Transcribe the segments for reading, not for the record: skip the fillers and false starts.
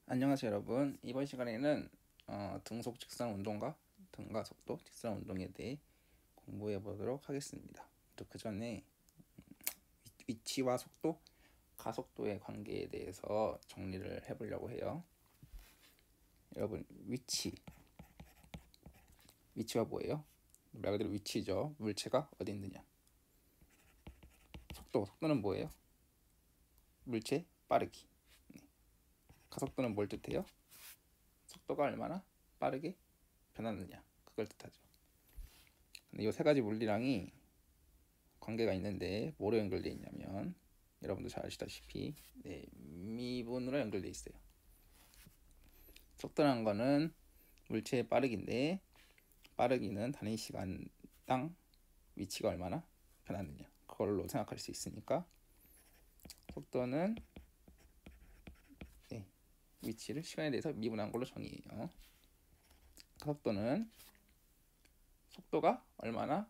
안녕하세요 여러분. 이번 시간에는 등속 직선 운동과 등가 속도 직선 운동에 대해 공부해 보도록 하겠습니다. 그 전에 위치와 속도, 가속도의 관계에 대해서 정리를 해보려고 해요. 여러분, 위치가 뭐예요? 말 그대로 위치죠. 물체가 어디 있느냐. 속도는 뭐예요? 물체 빠르기. 가속도는 뭘 뜻해요? 속도가 얼마나 빠르게 변하느냐, 그걸 뜻하죠. 근데 이 세 가지 물리랑이 관계가 있는데 뭐로 연결되어 있냐면 여러분도 잘 아시다시피 미분으로 연결되어 있어요. 속도라는 거는 물체의 빠르기인데, 빠르기는 단위 시간당 위치가 얼마나 변하느냐, 그걸로 생각할 수 있으니까 속도는 위치를 시간에 대해서 미분한 걸로 정의해요. 가속도는 속도가 얼마나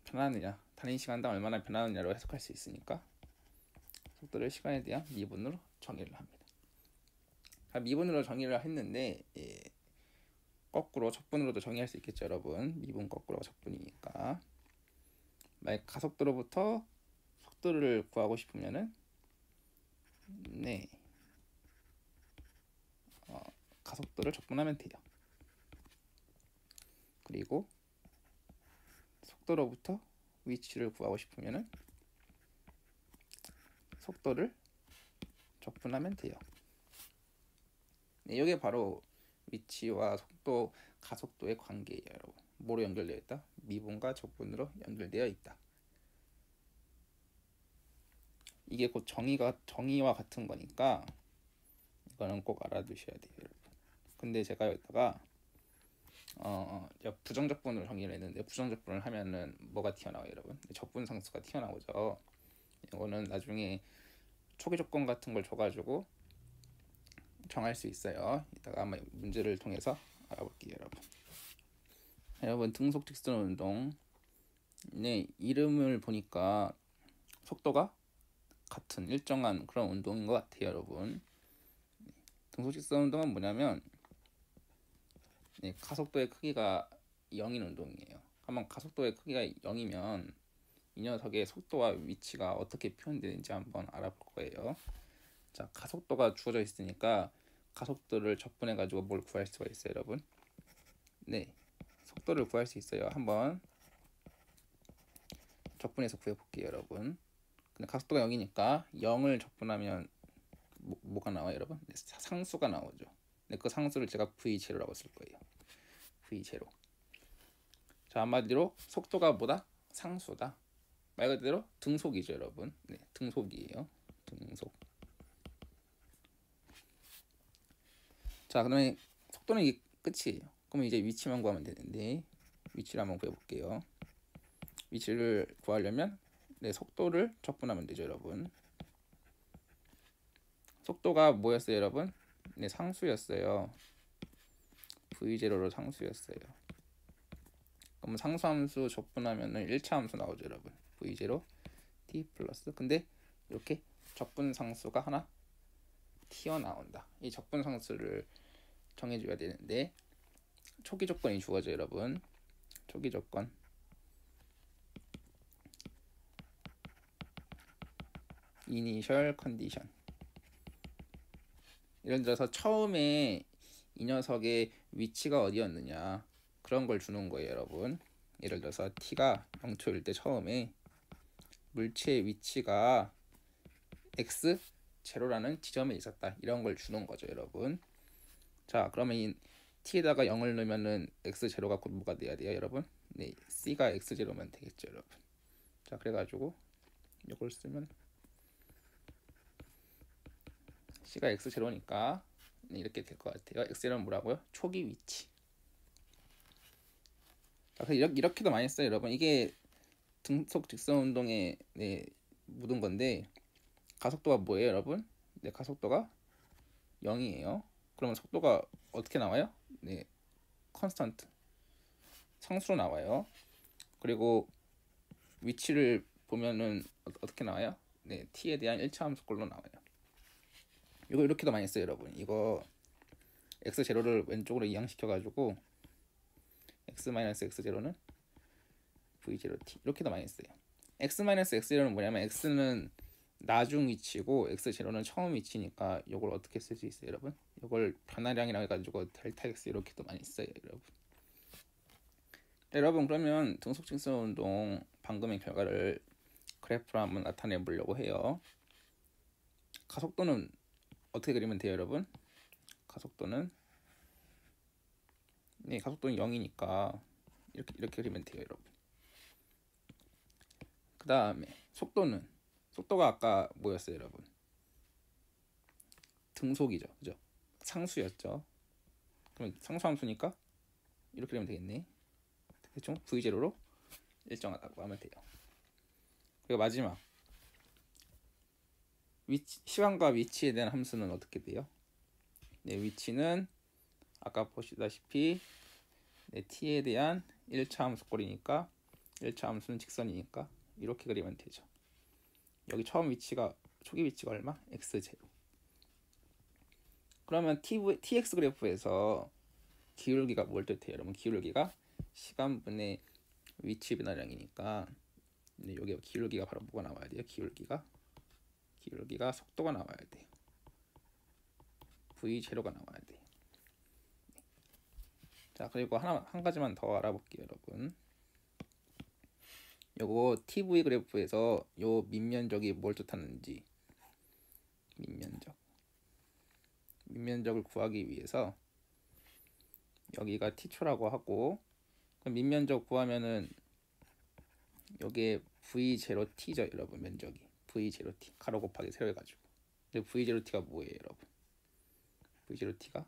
변하느냐, 단위 시간당 얼마나 변하느냐로 해석할 수 있으니까 속도를 시간에 대한 미분으로 정의를 합니다. 미분으로 정의를 했는데 거꾸로 적분으로도 정의할 수 있겠죠 여러분. 미분 거꾸로 적분이니까 만약 가속도로부터 속도를 구하고 싶으면은 가속도를 적분하면 돼요. 그리고 속도로부터 위치를 구하고 싶으면은 속도를 적분하면 돼요. 이게 바로 위치와 속도, 가속도의 관계예요 여러분. 뭐로 연결되어 있다? 미분과 적분으로 연결되어 있다. 이게 곧 정의와 같은 거니까 이거는 꼭 알아두셔야 돼요 여러분. 근데 제가 여기다가 부정적분으로 정의를 했는데, 부정적분을 하면은 뭐가 튀어나와요 여러분? 적분상수가 튀어나오죠. 이거는 나중에 초기 조건 같은 걸 줘가지고 정할 수 있어요. 이따가 한번 문제를 통해서 알아볼게요 여러분. 등속 직선 운동 이름을 보니까 속도가 같은 일정한 그런 운동인 것 같아요 여러분. 등속 직선 운동은 뭐냐면 가속도의 크기가 0인 운동이에요. 한번 가속도의 크기가 0이면 이 녀석의 속도와 위치가 어떻게 표현되는지 한번 알아볼 거예요. 자, 가속도가 주어져 있으니까 가속도를 적분해 가지고 뭘 구할 수가 있어요 여러분? 속도를 구할 수 있어요. 한번 적분해서 구해볼게요 여러분. 근데 가속도가 0이니까 0을 적분하면 뭐가 나와요 여러분? 상수가 나오죠. 그 상수를 제가 v0라고 쓸 거예요. v0. 자, 한마디로 속도가 뭐다? 상수다. 말 그대로 등속이죠 여러분. 등속이에요. 등속. 자, 그러면 속도는 이게 끝이에요. 그러면 이제 위치만 구하면 되는데 위치를 한번 구해볼게요. 위치를 구하려면 속도를 적분하면 되죠 여러분. 속도가 뭐였어요 여러분? 상수였어요. v0로 상수였어요. 그럼 상수함수 적분하면은 1차 함수 나오죠 여러분. v0 t 플러스, 근데 이렇게 적분상수가 하나 튀어나온다. 이 적분상수를 정해줘야 되는데 초기 조건이 주어져 여러분. 초기 조건 이니셜 컨디션. 예를 들어서 처음에 이 녀석의 위치가 어디였느냐, 그런 걸 주는 거예요 여러분. 예를 들어서 t가 0초일 때 처음에 물체의 위치가 x 제로라는 지점에 있었다, 이런 걸 주는 거죠 여러분. 자, 그러면 이 t에다가 0을 넣으면은 x 제로가 곧 뭐가 돼야 돼요 여러분? c가 x 제로면 되겠죠 여러분. 자, 그래가지고 이걸 쓰면 c가 x 제로니까 이렇게 될 것 같아요. x 제로는 뭐라고요? 초기 위치. 자, 이렇게도 많이 써요 여러분. 이게 등속 직선 운동에 묻은 건데, 가속도가 뭐예요 여러분? 가속도가 0이에요. 그러면 속도가 어떻게 나와요? 컨스턴트, 상수로 나와요. 그리고 위치를 보면은 어떻게 나와요? t에 대한 1차 함수꼴로 나와요. 이거 이렇게도 많이 써요 여러분. 이거 x0를 왼쪽으로 이항시켜가지고 x-x0는 v0t 이렇게도 많이 써요. x-x0는 뭐냐면 x는 나중 위치고 x0는 처음 위치니까 이걸 어떻게 쓸 수 있어요 여러분? 이걸 변화량이라고 해가지고 델타 x 이렇게도 많이 써요 여러분. 여러분 그러면 등속직선 운동 방금의 결과를 그래프로 한번 나타내 보려고 해요. 가속도는 어떻게 그리면 돼요 여러분? 가속도는 가속도는 0이니까 이렇게 그리면 돼요 여러분. 그 다음에 속도가 아까 뭐였어요 여러분? 등속이죠, 그죠? 상수였죠. 그럼 상수함수니까 이렇게 되면 되겠네. 대충 v0로 일정하다고 하면 돼요. 그리고 마지막 시간과 위치에 대한 함수는 어떻게 돼요? 위치는 아까 보시다시피 t에 대한 1차 함수꼴이니까 1차 함수는 직선이니까 이렇게 그리면 되죠. 여기 초기 위치가 얼마? x0. 그러면 tx 그래프에서 기울기가 뭘 뜻해요 여러분? 기울기가 시간분의 위치 변화량이니까 여기 기울기가 바로 뭐가 나와야 돼요? 기울기가 속도가 나와야 돼요. v0가 나와야 돼요. 자, 그리고 한 가지만 더 알아볼게요 여러분. 요거 TV 그래프에서 요 밑면적이 뭘 뜻하는지, 밑면적을 구하기 위해서 여기가 t초라고 하고, 그럼 밑면적 구하면은 요게 v0t죠 여러분. 면적이 v0t 가로 곱하기 세로 해가지고. 근데 v0t가 뭐예요 여러분? v0t가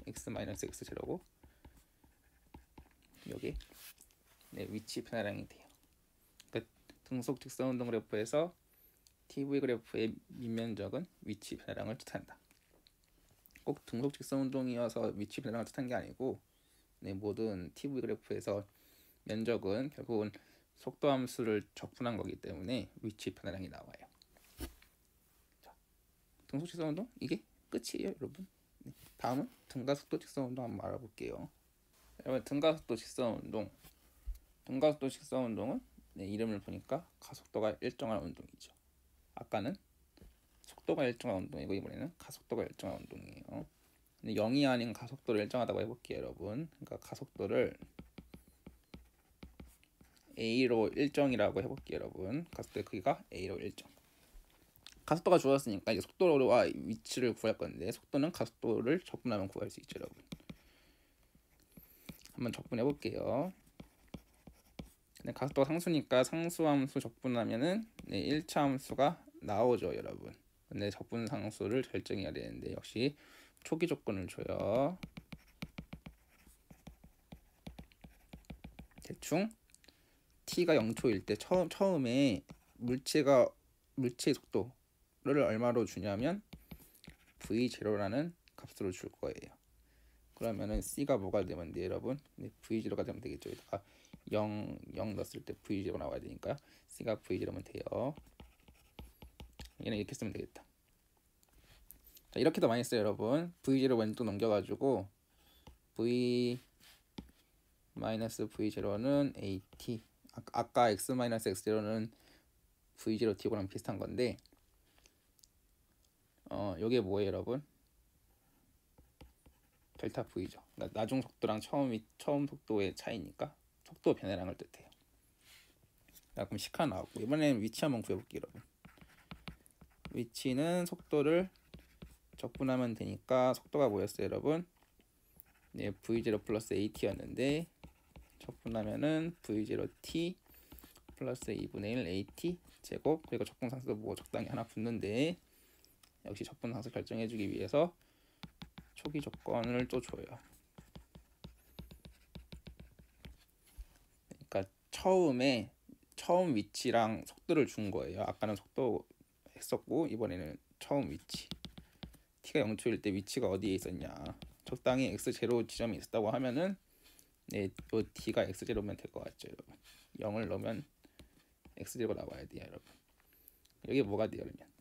x-x0고 여기 위치 변화량이 돼요. 그러니까 등속 직선 운동 그래프에서 TV 그래프의 밑면적은 위치 변화량을 뜻한다. 꼭 등속 직선 운동이어서 위치 변화량을 뜻한 게 아니고 모든 TV 그래프에서 면적은 결국은 속도 함수를 적분한 거기 때문에 위치 변화량이 나와요. 자, 등속 직선 운동 이게 끝이에요 여러분. 다음은 등가속도 직선 운동 한번 알아볼게요. 여러분 등가속도 직선 운동은 이름을 보니까 가속도가 일정한 운동이죠. 아까는 속도가 일정한 운동이고 이번에는 가속도가 일정한 운동이에요. 근데 0이 아닌 가속도를 일정하다고 해볼게요 여러분. 그러니까 가속도를 A로 일정이라고 해볼게요 여러분. 가속도의 크기가 A로 일정. 가속도가 주어졌으니까 이제 속도와 위치를 구할 건데, 속도는 가속도를 적분하면 구할 수 있죠 여러분. 한번 적분해 볼게요. 근데 가속도가 상수니까 상수함수 적분하면은 1차 함수가 나오죠 여러분. 근데 적분 상수를 결정해야 되는데 역시 초기 조건을 줘요. 대충 t가 0초일 때 처음에 물체의 속도를 얼마로 주냐면 v0라는 값으로 줄 거예요. 그러면은 c가 뭐가 되면 돼요 여러분? v0가 되면 되겠죠. 여기다가 0 넣었을 때 v0 나와야 되니까 c가 v0면 돼요. 얘는 이렇게 쓰면 되겠다. 자, 이렇게도 많이 써요 여러분. v0 왼쪽 넘겨가지고 v-v0는 at, 아까 x-x0는 v0t고랑 비슷한 건데 요게 뭐예요 여러분? 델타 v죠. 그러니까 나중 속도랑 처음 속도의 차이니까 속도 변화량을 뜻해요. 자, 그럼 시카 나왔고 이번에는 위치 한번 구해볼게요 여러분. 위치는 속도를 적분하면 되니까 속도가 뭐였어요 여러분? v0 플러스 at였는데 적분하면은 v0t 플러스 2분의 1 at 제곱, 그리고 적분상수도 뭐 적당히 하나 붙는데 역시 적분상수 결정해주기 위해서 초기 조건을 또 줘요. 그러니까 처음 위치랑 속도를 준 거예요. 아까는 속도 했었고 이번에는 처음 위치. t가 0초일 때 위치가 어디에 있었냐. 적당히 x0 지점이 있었다고 하면은 요 t가 x0면 될 것 같죠 여러분. 0을 넣으면 x0가 나와야 돼요 여러분. 여기 뭐가 돼요 그러면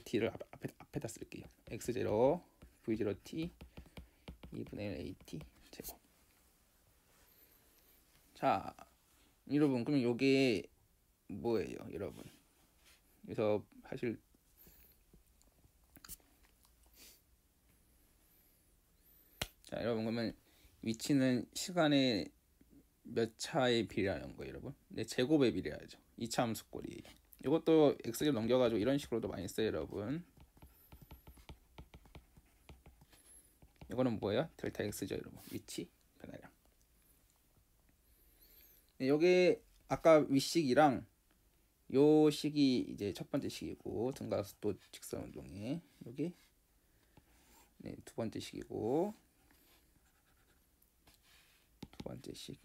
t를 앞에다 쓸게요. x0 v0t 2분의 1 at 제곱. 자, 여러분 그럼 요게 뭐예요, 여러분? 그래서 사실 자, 여러분 그러면 위치는 시간의 몇 차에 비례하는 거예요, 여러분? 네, 제곱에 비례하죠. 2차 함수꼴이에요. 이것도 x제곱 넘겨가지고 이런 식으로도 많이 써요, 여러분. 이거는 뭐예요? 델타 x죠, 여러분. 위치 변화량. 네, 요게 아까 윗식이랑 요 식이 이제 첫 번째 식이고 등가속도 직선 운동에 여기 네, 두 번째 식이고 두 번째 식.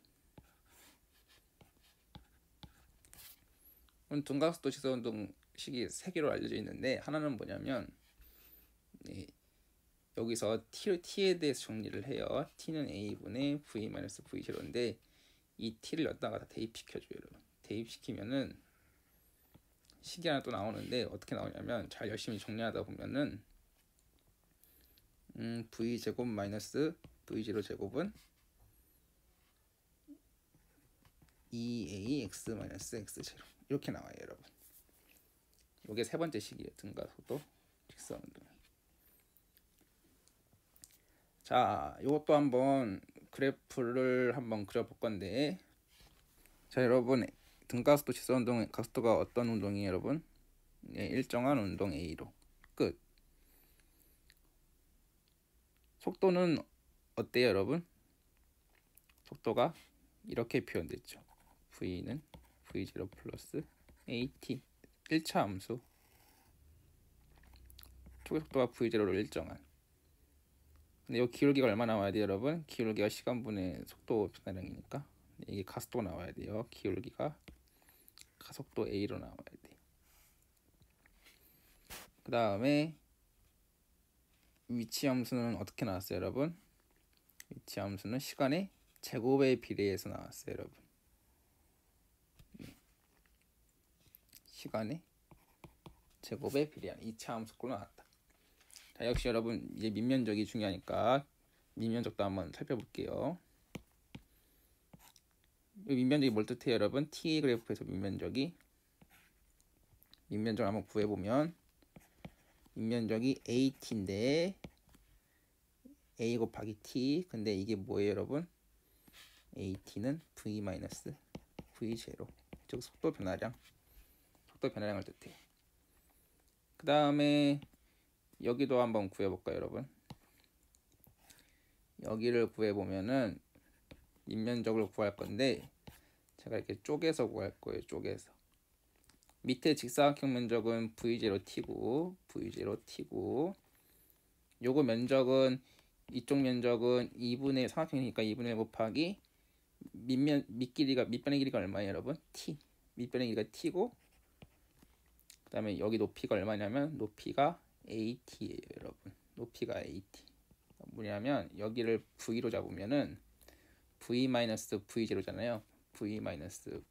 등가속도 직선 운동 식이 세 개로 알려져 있는데 하나는 뭐냐면 네, 여기서 t에 대해서 정리를 해요. t는 a분의 v-v0인데 이 t를 여기다가 다 대입시켜줘요, 여러분. 대입시키면은 식이 하나 또 나오는데 어떻게 나오냐면 잘 열심히 정리하다 보면은 v제곱 마이너스 v0 제곱은 2ax 마이너스 x0 이렇게 나와요, 여러분. 이게 세 번째 식이에요. 등가속도 직선 운동. 자, 이것도 한번 그래프를 한번 그려볼 건데, 자, 여러분 등가속도 직선 운동의 가속도가 어떤 운동이에요, 여러분? 네, 일정한 운동 A로 끝. 속도는 어때요, 여러분? 속도가 이렇게 표현됐죠. V는 V0 플러스 AT 1차 함수. 초기 속도가 V0로 일정한. 근데 이 기울기가 얼마 나와야 돼요, 여러분? 기울기가 시간분의 속도 변화량이니까 이게 가속도 나와야 돼요. 기울기가 가속도 A로 나와야 돼. 그 다음에 위치 함수는 어떻게 나왔어요, 여러분? 위치 함수는 시간의 제곱에 비례해서 나왔어요, 여러분. 네. 시간의 제곱에 비례한 2차 함수꼴로 나왔다. 자, 역시 여러분 이제 밑면적이 중요하니까 밑면적도 한번 살펴볼게요. 이 밑면적이 뭘 뜻해요, 여러분? t 그래프에서 밑면적을 한번 구해보면 밑면적이 at인데 a 곱하기 t. 근데 이게 뭐예요, 여러분? at는 v-v0 즉 속도 변화량을 뜻해요. 그 다음에 여기도 한번 구해볼까요, 여러분? 여기를 구해보면은 밑면적을 구할 건데 제가 이렇게 쪼개서 구할 거예요. 쪼개서. 밑에 직사각형 면적은 v0t고 요거 면적은 이쪽 면적은 2분의 삼각형이니까 2분의 1 곱하기 밑변의 길이가 얼마예요, 여러분? t. 밑변의 길이가 t고 그 다음에 여기 높이가 얼마냐면 높이가 at예요, 여러분. 높이가 at. 뭐냐면 여기를 v로 잡으면은 v-v0잖아요. v-v0.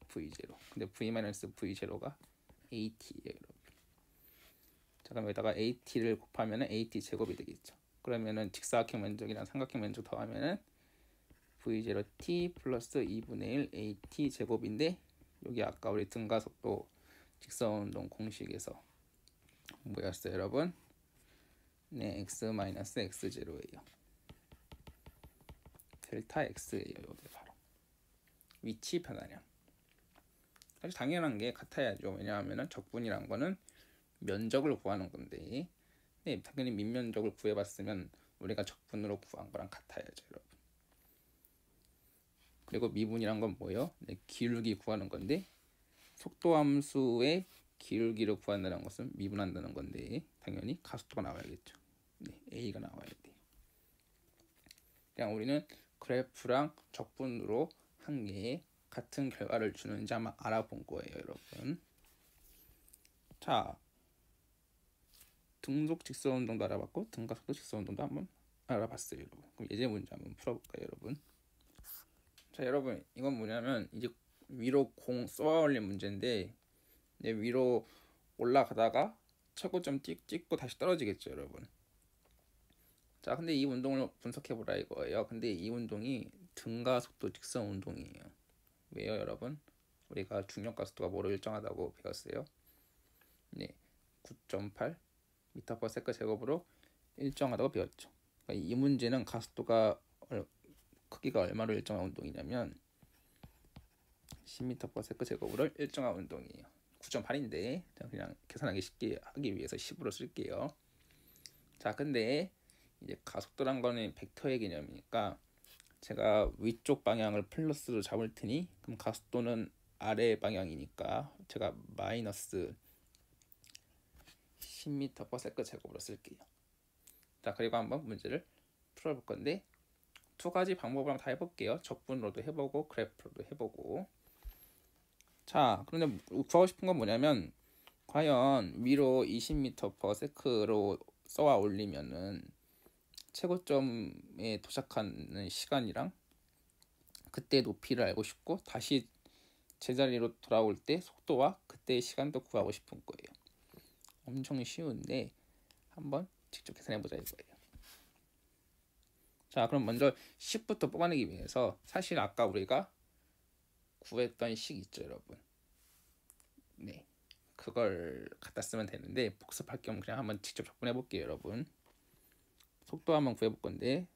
근데 v-v0가 at예요, 여러분. 자, 그럼 여기다가 at를 곱하면은 at 제곱이 되겠죠. 그러면은 직사각형 면적이랑 삼각형 면적 더하면은 v0t 플러스 2분의 1 at 제곱인데 여기 아까 우리 등가속도 직선운동 공식에서 뭐였어요, 여러분? 네, x-x0예요. 델타 x예요. 이게 바로 위치 변화량. 사실 당연한 게 같아야죠. 왜냐하면 적분이란 거는 면적을 구하는 건데, 네, 당연히 밑면적을 구해봤으면 우리가 적분으로 구한 거랑 같아야죠, 여러분. 그리고 미분이란 건 뭐예요? 네, 기울기 구하는 건데 속도 함수의 기울기를 구한다는 것은 미분한다는 건데 당연히 가속도가 나와야겠죠. 네, A가 나와야 돼. 그냥 우리는 그래프랑 적분으로 한 개 같은 결과를 주는지 아마 알아본 거예요, 여러분. 자, 등속 직선 운동도 알아봤고 등가속도 직선 운동도 한번 알아봤어요, 여러분. 그럼 예제 문제 한번 풀어볼까요, 여러분? 자, 여러분 이건 뭐냐면 이제 위로 공 쏘아 올린 문제인데 위로 올라가다가 최고점 찍고 다시 떨어지겠죠, 여러분. 자, 근데 이 운동을 분석해 보라 이거예요. 근데 이 운동이 등가 속도 직선 운동이에요. 왜요, 여러분? 우리가 중력 가속도가 뭐로 일정하다고 배웠어요? 네, 9.8 m/s 제곱으로 일정하다고 배웠죠. 그러니까 이 문제는 가속도가 크기가 얼마로 일정한 운동이냐면 10m/s 제곱으로 일정한 운동이에요. 9.8인데 그냥 계산하기 쉽게 하기 위해서 10으로 쓸게요. 자, 근데 이제 가속도란 거는 벡터의 개념이니까 제가 위쪽 방향을 플러스로 잡을 테니 그럼 가속도는 아래 방향이니까 제가 마이너스 10m/s 제곱으로 쓸게요. 자, 그리고 한번 문제를 풀어볼 건데 두 가지 방법으로 다 해볼게요. 적분으로도 해보고 그래프로도 해보고. 자, 그런데 구하고 싶은 건 뭐냐면 과연 위로 20m/s로 쏘아 올리면은 최고점에 도착하는 시간이랑 그때 높이를 알고 싶고 다시 제자리로 돌아올 때 속도와 그때의 시간도 구하고 싶은 거예요. 엄청 쉬운데 한번 직접 계산해보자 이거예요. 자, 그럼 먼저 식부터 뽑아내기 위해서 사실 아까 우리가 구했던 식 있죠, 여러분. 네, 그걸 갖다 쓰면 되는데 복습할 겸 그냥 한번 직접 적분해 볼게요, 여러분. 속도 한번 구해볼 건데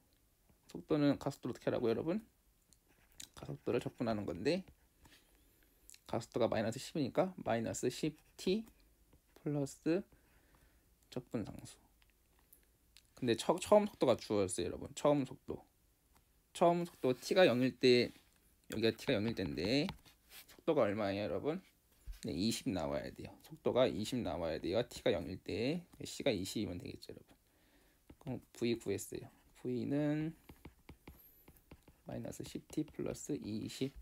속도는 가속도를 어떻게 하라고, 여러분? 가속도를 적분하는 건데 가속도가 마이너스 10이니까 마이너스 10t 플러스 적분상수. 근데 처음 속도가 주어졌어요, 여러분. 처음 속도 t가 0일 때 여기가 t가 0일 때인데 속도가 얼마예요, 여러분? 네, 20 나와야 돼요. 속도가 20 나와야 돼요. t가 0일 때 c가 20이면 되겠죠, 여러분. 그럼 v 구했어요. v는 마이너스 10t 플러스 20.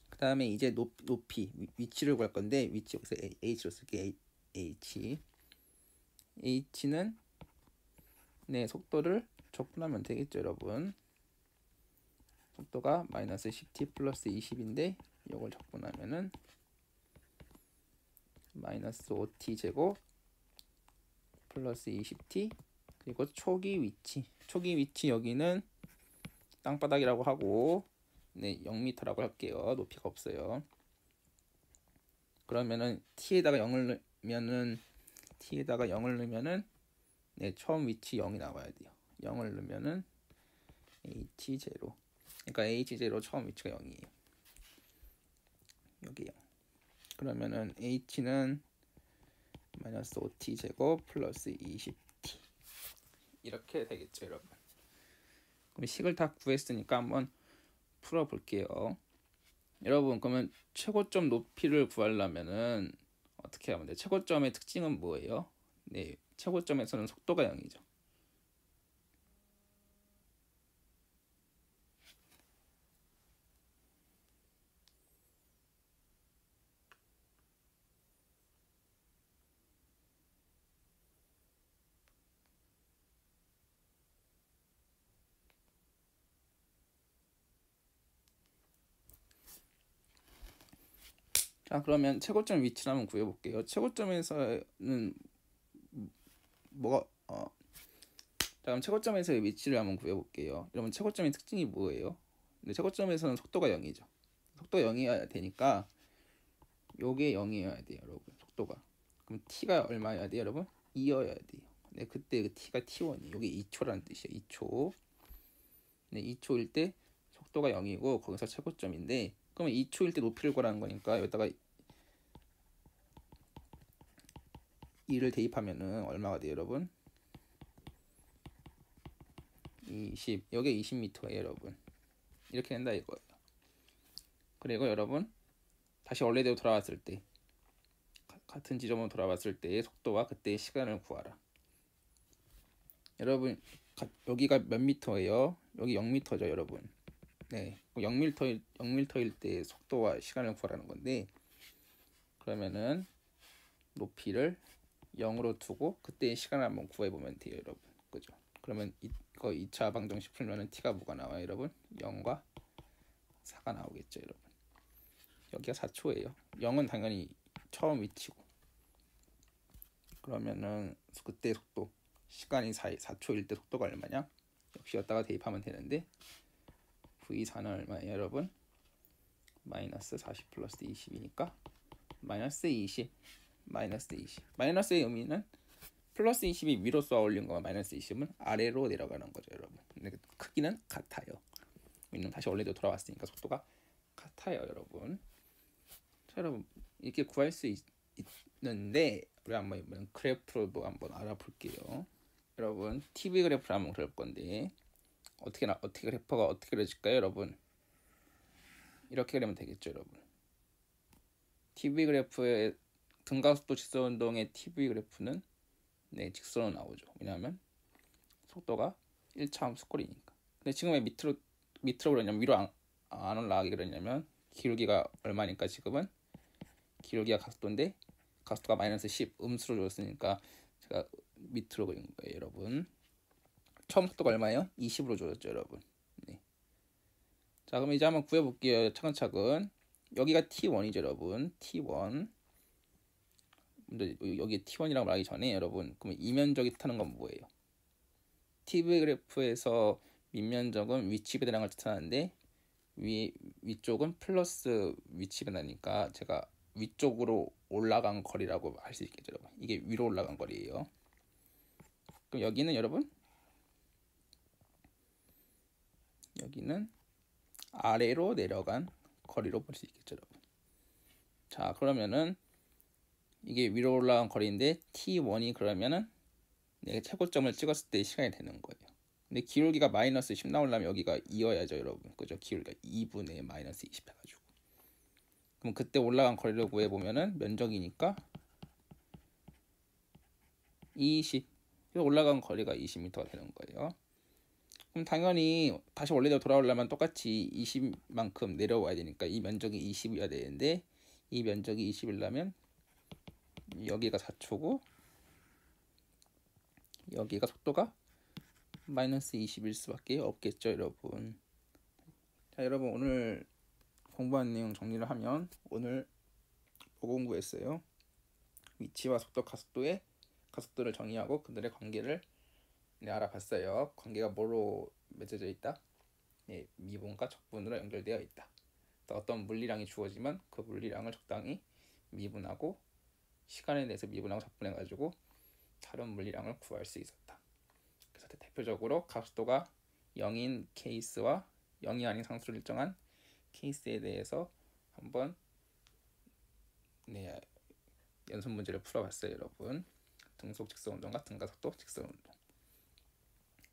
그 다음에 이제 높이 위치를 구할 건데 위치 여기서 h로 쓸게요. h는 네, 속도를 적분하면 되겠죠, 여러분. 속도가 마이너스 10t 플러스 20인데 이걸 적분하면은 마이너스 5t 제곱 플러스 20t 그리고 초기 위치 여기는 땅바닥이라고 하고 네, 0m라고 할게요. 높이가 없어요. 그러면은 t에다가 0을 넣으면은 네, 처음 위치 0이 나와야 돼요. 0을 넣으면은 h0. 그러니까 h0 처음 위치가 0이에요. 여기 0. 그러면은 h는 마이너스 5t 제곱 플러스 20t 이렇게 되겠죠, 여러분. 그럼 식을 다 구했으니까 한번 풀어볼게요. 여러분, 그러면 최고점 높이를 구하려면은 어떻게 하면 돼요? 최고점의 특징은 뭐예요? 네, 최고점에서는 속도가 0이죠. 자, 그러면 최고점 위치를 한번 구해볼게요. 최고점에서는 뭐가 자, 그럼 최고점에서의 위치를 한번 구해볼게요. 여러분, 최고점의 특징이 뭐예요? 근데 최고점에서는 속도가 0이죠. 속도가 0이어야 되니까 요게 0이어야 돼요, 여러분. 속도가. 그럼 t가 얼마여야 돼요, 여러분? 2여야 돼요. 네, 그때 그 t가 t1이 요게 2초라는 뜻이에요. 2초. 네, 2초일 때 속도가 0이고 거기서 최고점인데 그러면 2초일 때 높이를 구하라는 거니까 여기다가 2를 대입하면은 얼마가 돼요, 여러분? 20. 여기 20m예요, 여러분. 이렇게 된다 이거예요. 그리고 여러분 다시 원래대로 돌아왔을 때 같은 지점으로 돌아왔을 때의 속도와 그때의 시간을 구하라. 여러분 여기가 몇 미터예요? 여기 0m죠, 여러분. 네, 0m일 때 속도와 시간을 구하라는 건데 그러면은 높이를 0으로 두고 그때의 시간을 한번 구해보면 돼요, 여러분. 그죠? 그러면 이거 2차 방정식 풀면은 t가 뭐가 나와요, 여러분? 0과 4가 나오겠죠, 여러분. 여기가 4초예요. 0은 당연히 처음 위치고 그러면은 그때 속도 시간이 4초일 때 속도가 얼마냐? 역시 여기다가 대입하면 되는데 V4는 얼마예요 여러분? 마이너스 40 플러스 20이니까 마이너스 20 마이너스 20. 마이너스의 의미는 플러스 20이 위로 쏘아 올린 거가 마이너스 20은 아래로 내려가는 거죠 여러분. 근데 크기는 같아요. 왜냐면 다시 원래대로 돌아왔으니까 속도가 같아요 여러분. 자 여러분 이렇게 구할 수 있는데 우리 한번 그래프로 한번 알아볼게요. 여러분 TV 그래프를 한번 그릴 건데 어떻게 그래프가 어떻게 그려질까요 여러분? 이렇게 그리면 되겠죠 여러분. TV 그래프의 등가속도 직선운동의 TV 그래프는 네 직선으로 나오죠. 왜냐하면 속도가 1차 함수꼴이니까. 근데 지금 왜 밑으로 그러냐면 위로 안 올라가게 그러냐면 기울기가 얼마니까 지금은 기울기가 가속도인데 가속도가 마이너스 10 음수로 줬으니까 제가 밑으로 그린 거예요 여러분. 처음 속도가 얼마예요? 20으로 줬죠 여러분. 네. 자 그럼 이제 한번 구해볼게요 차근차근. 여기가 T1이죠 여러분. T1. 근데 여기 T1이라고 말하기 전에 여러분 그럼 이면적이 뜻하는 건 뭐예요? TV 그래프에서 밑면적은 위치 배당을 뜻하는데 위쪽은 플러스 위치 배당이니까 제가 위쪽으로 올라간 거리라고 할 수 있겠죠 여러분. 이게 위로 올라간 거리예요. 그럼 여기는 여러분 여기는 아래로 내려간 거리로 볼 수 있겠죠 여러분. 자 그러면은 이게 위로 올라간 거리인데 T1이 그러면은 내가 최고점을 찍었을 때 시간이 되는 거예요. 근데 기울기가 마이너스 10 나오려면 여기가 2여야죠 여러분. 그죠? 기울기가 2분의 마이너스 20 해가지고. 그럼 그때 올라간 거리를 구해보면은 면적이니까 20. 그래서 올라간 거리가 20m가 되는 거예요. 그럼 당연히 다시 원래대로 돌아오려면 똑같이 20만큼 내려와야 되니까 이 면적이 20이어야 되는데 이 면적이 20이려면 여기가 4초고 여기가 속도가 마이너스 20일 수밖에 없겠죠 여러분. 자 여러분 오늘 공부한 내용 정리를 하면 오늘 뭐 공부했어요? 위치와 속도 가속도를 정의하고 그들의 관계를 알아봤어요. 관계가 뭐로 맺어져 있다? 네, 미분과 적분으로 연결되어 있다. 또 어떤 물리량이 주어지면 그 물리량을 적당히 미분하고 시간에 대해서 미분하고 적분해가지고 다른 물리량을 구할 수 있었다. 그래서 대표적으로 가속도가 0인 케이스와 0이 아닌 상수를 일정한 케이스에 대해서 한번 연습 문제를 풀어봤어요 여러분. 등속 직선운동과 등가속도 직선운동.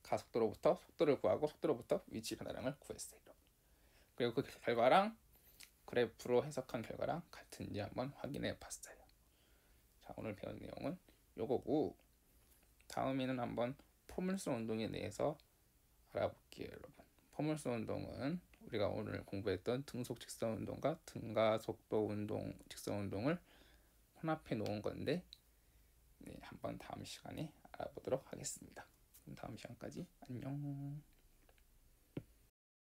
가속도로부터 속도를 구하고 속도로부터 위치 변화량을 구했어요 여러분. 그리고 그 결과랑 그래프로 해석한 결과랑 같은지 한번 확인해 봤어요. 자 오늘 배운 내용은 요거고 다음에는 한번 포물선 운동에 대해서 알아볼게요 여러분. 포물선 운동은 우리가 오늘 공부했던 등속 직선 운동과 등가속도 운동 직선 운동을 혼합해 놓은 건데 한번 다음 시간에 알아보도록 하겠습니다. 다음 시간까지 안녕.